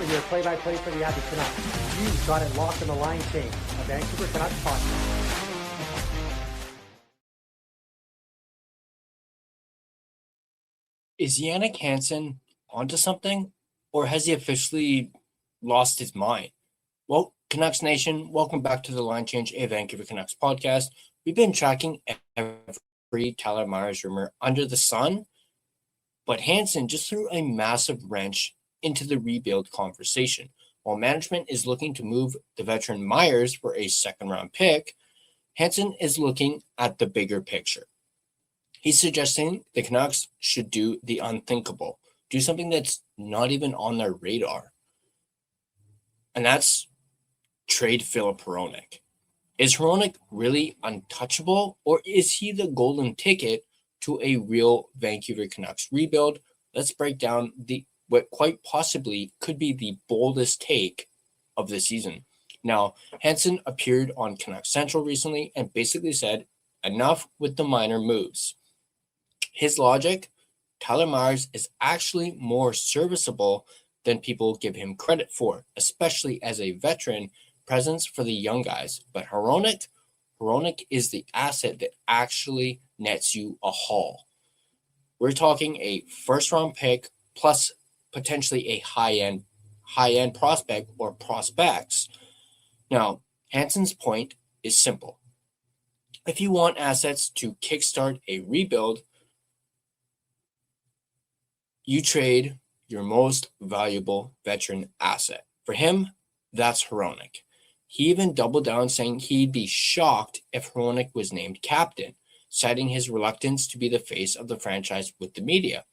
for your play-by-play for the Abby Canucks. You've got it locked in the line change. A Vancouver Canucks podcast. Is Jannik Hansen onto something, or has he officially lost his mind? Well, Canucks Nation, welcome back to the Line Change, a Vancouver Canucks podcast. We've been tracking every Tyler Myers rumor under the sun, but Hansen just threw a massive wrench into the rebuild conversation. While management is looking to move the veteran Myers for a second-round pick, Hansen is looking at the bigger picture. He's suggesting the Canucks should do the unthinkable, do something that's not even on their radar. And that's trade Filip Hronek. Is Hronek really untouchable, or is he the golden ticket to a real Vancouver Canucks rebuild? Let's break down what quite possibly could be the boldest take of the season. Now, Hansen appeared on Canucks Central recently and basically said, enough with the minor moves. His logic, Tyler Myers is actually more serviceable than people give him credit for, especially as a veteran presence for the young guys. But Hronek is the asset that actually nets you a haul. We're talking a first-round pick plus potentially a high-end prospect or prospects. Now, Hansen's point is simple. If you want assets to kickstart a rebuild, you trade your most valuable veteran asset. For him, that's Hronek. He even doubled down, saying he'd be shocked if Hronek was named captain, citing his reluctance to be the face of the franchise with the media.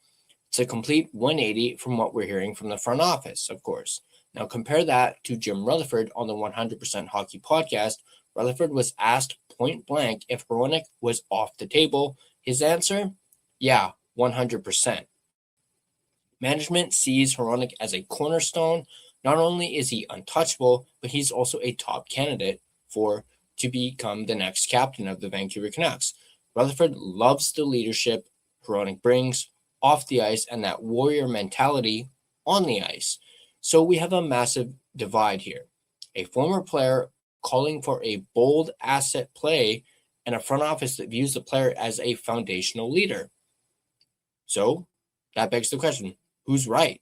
It's a complete 180 from what we're hearing from the front office, of course. Now compare that to Jim Rutherford on the 100% Hockey podcast. Rutherford was asked point blank if Hronek was off the table. His answer? Yeah, 100%. Management sees Hronek as a cornerstone. Not only is he untouchable, but he's also a top candidate to become the next captain of the Vancouver Canucks. Rutherford loves the leadership Hronek brings off the ice and that warrior mentality on the ice. So we have a massive divide here. A former player calling for a bold asset play and a front office that views the player as a foundational leader. So that begs the question, who's right?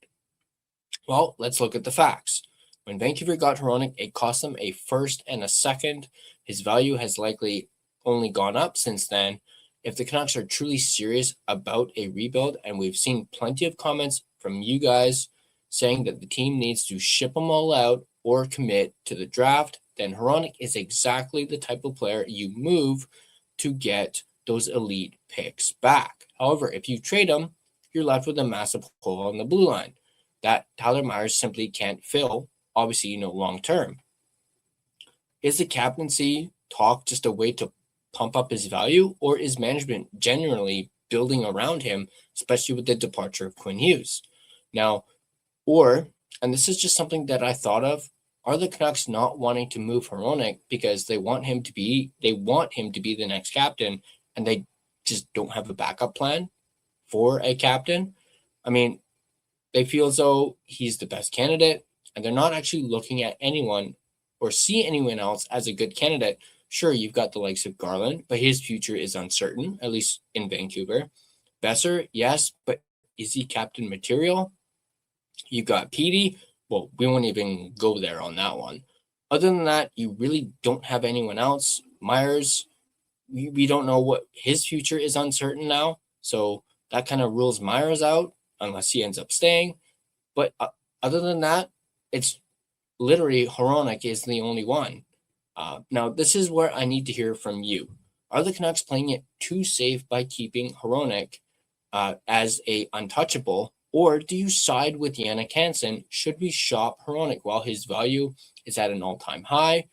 Well, let's look at the facts. When Vancouver got Hronek, it cost them a first and a second. His value has likely only gone up since then. If the Canucks are truly serious about a rebuild, and we've seen plenty of comments from you guys saying that the team needs to ship them all out or commit to the draft, then Hronek is exactly the type of player you move to get those elite picks back. However, if you trade him, you're left with a massive hole on the blue line that Tyler Myers simply can't fill, obviously, long term. Is the captaincy talk just a way to pump up his value, or is management genuinely building around him, especially with the departure of Quinn Hughes? Now, and this is just something that I thought of, are the Canucks not wanting to move Hronek because they want him to be the next captain, and they just don't have a backup plan for a captain? I mean, they feel as though he's the best candidate, and they're not actually looking at anyone or see anyone else as a good candidate. Sure, you've got the likes of Garland, but his future is uncertain, at least in Vancouver. Besser, yes, but is he captain material? You've got Petey. Well, we won't even go there on that one. Other than that, you really don't have anyone else. Myers, we don't know what his future is uncertain now, so that kind of rules Myers out unless he ends up staying. But other than that, it's literally Hronek is the only one. Now, this is where I need to hear from you. Are the Canucks playing it too safe by keeping Hronek as a untouchable, or do you side with Jannik Hansen? Should we shop Hronek while his value is at an all-time high?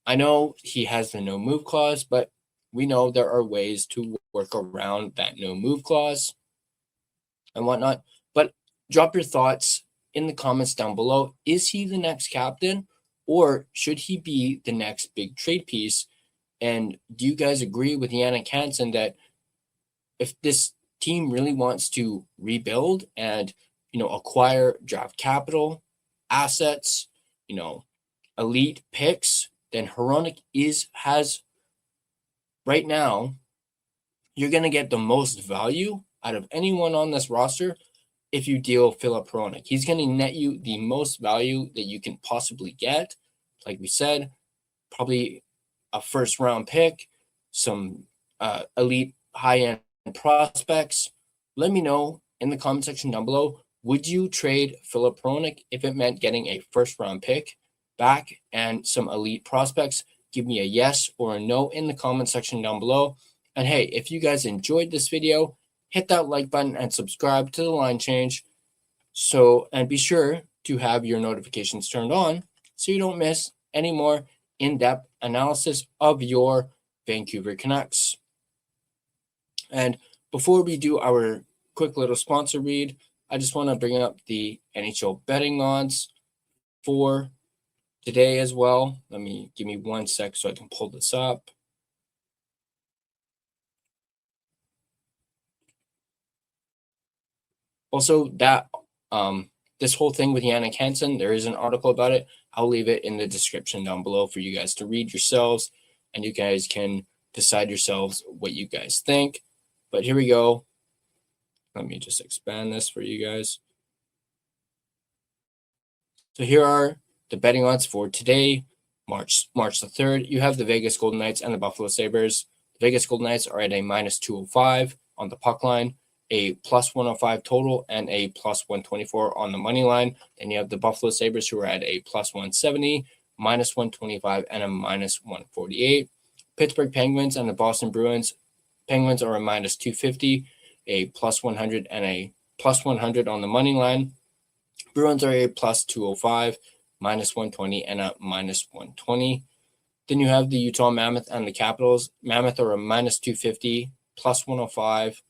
I know he has the no-move clause, but we know there are ways to work around that no-move clause and whatnot. But drop your thoughts in the comments down below. Is he the next captain, or should he be the next big trade piece? And do you guys agree with Jannik Hansen that if this team really wants to rebuild and acquire draft capital assets, elite picks, then Hronek has right now, you're going to get the most value out of anyone on this roster if you deal Filip Hronek. He's going to net you the most value that you can possibly get. Like we said, probably a first-round pick, some elite high-end prospects. Let me know in the comment section down below, would you trade Filip Hronek if it meant getting a first-round pick back and some elite prospects? Give me a yes or a no in the comment section down below. And hey, if you guys enjoyed this video, hit that like button and subscribe to the line change. And be sure to have your notifications turned on so you don't miss any more in-depth analysis of your Vancouver Canucks. And before we do our quick little sponsor read, I just want to bring up the NHL betting odds for today as well. Give me 1 sec so I can pull this up. Also, this whole thing with Jannik Hansen, there is an article about it. I'll leave it in the description down below for you guys to read yourselves, and you guys can decide yourselves what you guys think. But here we go. Let me just expand this for you guys. So here are the betting odds for today, March the 3rd. You have the Vegas Golden Knights and the Buffalo Sabres. The Vegas Golden Knights are at a -205 on the puck line, a +105 total, and a +124 on the money line. Then you have the Buffalo Sabres, who are at a +170, -125, and a -148. Pittsburgh Penguins and the Boston Bruins. Penguins are a -250, a +100, and a +100 on the money line. Bruins are a +205, -120, and a -120. Then you have the Utah Mammoth and the Capitals. Mammoth are a -250, +105.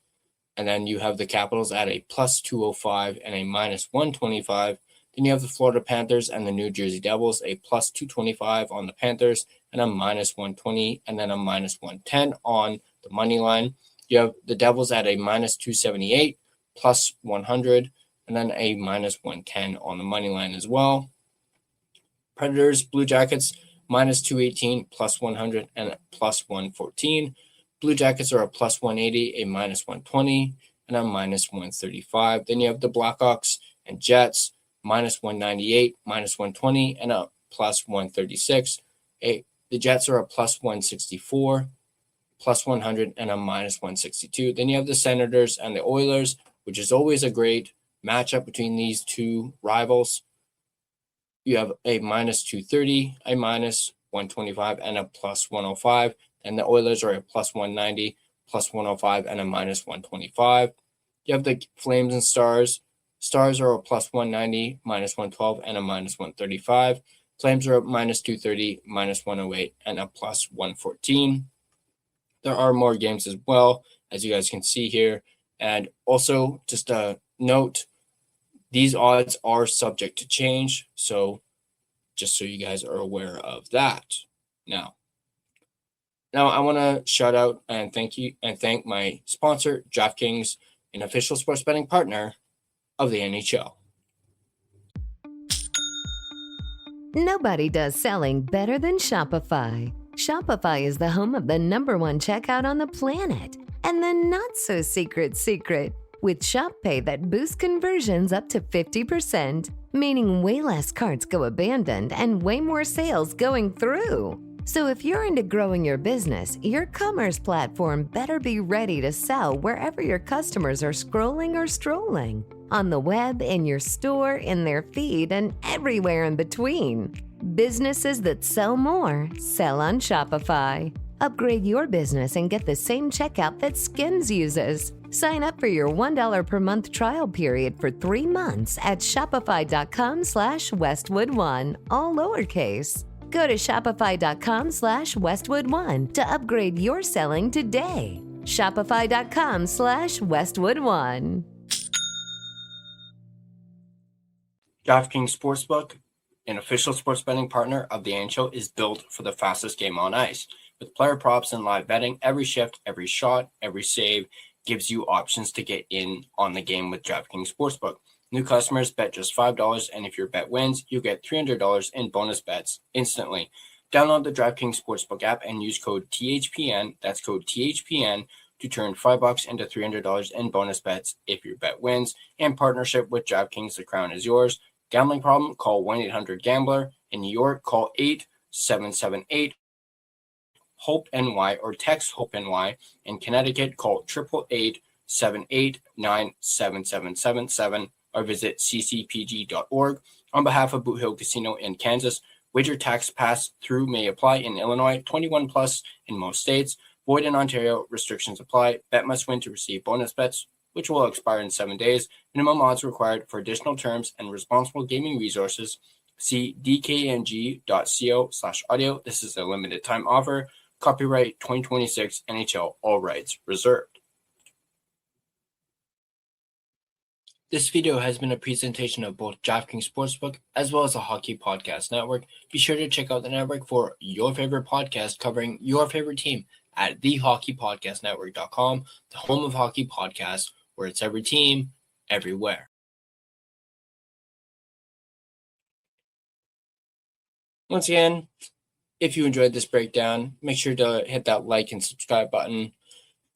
And then you have the Capitals at a +205 and a -125. Then you have the Florida Panthers and the New Jersey Devils, a +225 on the Panthers and a -120, and then a -110 on the money line. You have the Devils at a -278, +100, and then a -110 on the money line as well. Predators, Blue Jackets, -218, +100, and a +114. Blue Jackets are a +180, a -120, and a -135. Then you have the Blackhawks and Jets, -198, -120, and a +136. The Jets are a +164, +100, and a -162. Then you have the Senators and the Oilers, which is always a great matchup between these two rivals. You have a -230, a -125, and a +105. And the Oilers are a +190, +105, and a -125. You have the Flames and Stars. Stars are a +190, -112, and a -135. Flames are a -230, -108, and a +114. There are more games as well, as you guys can see here. And also, just a note, these odds are subject to change. So just so you guys are aware of that. Now I want to shout out and thank my sponsor, DraftKings, an official sports betting partner of the NHL. Nobody does selling better than Shopify. Shopify is the home of the #1 checkout on the planet. And the not-so-secret secret, with Shop Pay that boosts conversions up to 50%, meaning way less carts go abandoned and way more sales going through. So if you're into growing your business, your commerce platform better be ready to sell wherever your customers are scrolling or strolling. On the web, in your store, in their feed, and everywhere in between. Businesses that sell more, sell on Shopify. Upgrade your business and get the same checkout that Skims uses. Sign up for your $1 per month trial period for 3 months at shopify.com/Westwood1, all lowercase. Go to shopify.com/Westwood1 to upgrade your selling today. Shopify.com/Westwood1. DraftKings Sportsbook, an official sports betting partner of the NHL, is built for the fastest game on ice. With player props and live betting, every shift, every shot, every save gives you options to get in on the game with DraftKings Sportsbook. New customers bet just $5, and if your bet wins, you get $300 in bonus bets instantly. Download the DraftKings Sportsbook app and use code THPN, that's code THPN, to turn $5 into $300 in bonus bets if your bet wins. In partnership with DraftKings, the crown is yours. Gambling problem? Call 1-800-GAMBLER. In New York, call 877-8-HOPE-NY or text HOPE-NY. In Connecticut, call 888-789-7777 or visit ccpg.org. On behalf of Boot Hill Casino in Kansas, wager tax pass-through may apply in Illinois, 21 plus in most states. Void in Ontario, restrictions apply. Bet must win to receive bonus bets, which will expire in 7 days. Minimum odds required. For additional terms and responsible gaming resources, see dkng.co/audio. This is a limited time offer. Copyright 2026 NHL, all rights reserved. This video has been a presentation of both DraftKings Sportsbook as well as the Hockey Podcast Network. Be sure to check out the network for your favorite podcast covering your favorite team at thehockeypodcastnetwork.com, the home of hockey podcasts, where it's every team, everywhere. Once again, if you enjoyed this breakdown, make sure to hit that like and subscribe button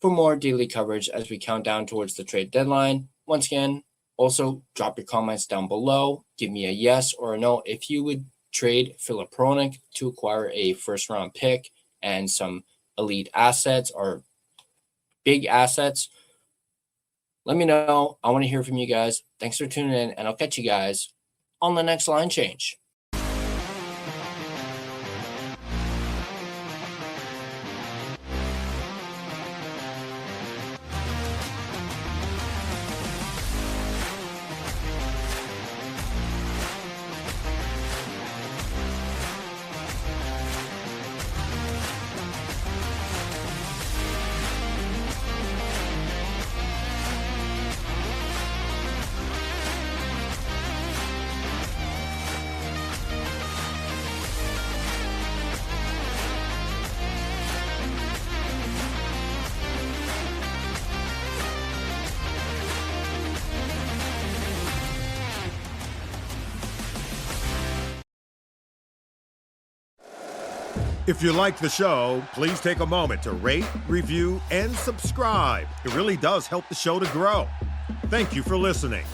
for more daily coverage as we count down towards the trade deadline. Once again, also drop your comments down below. Give me a yes or a no if you would trade Filip Hronek to acquire a first-round pick and some elite assets or big assets. Let me know. I want to hear from you guys. Thanks for tuning in, and I'll catch you guys on the next line change. If you like the show, please take a moment to rate, review, and subscribe. It really does help the show to grow. Thank you for listening.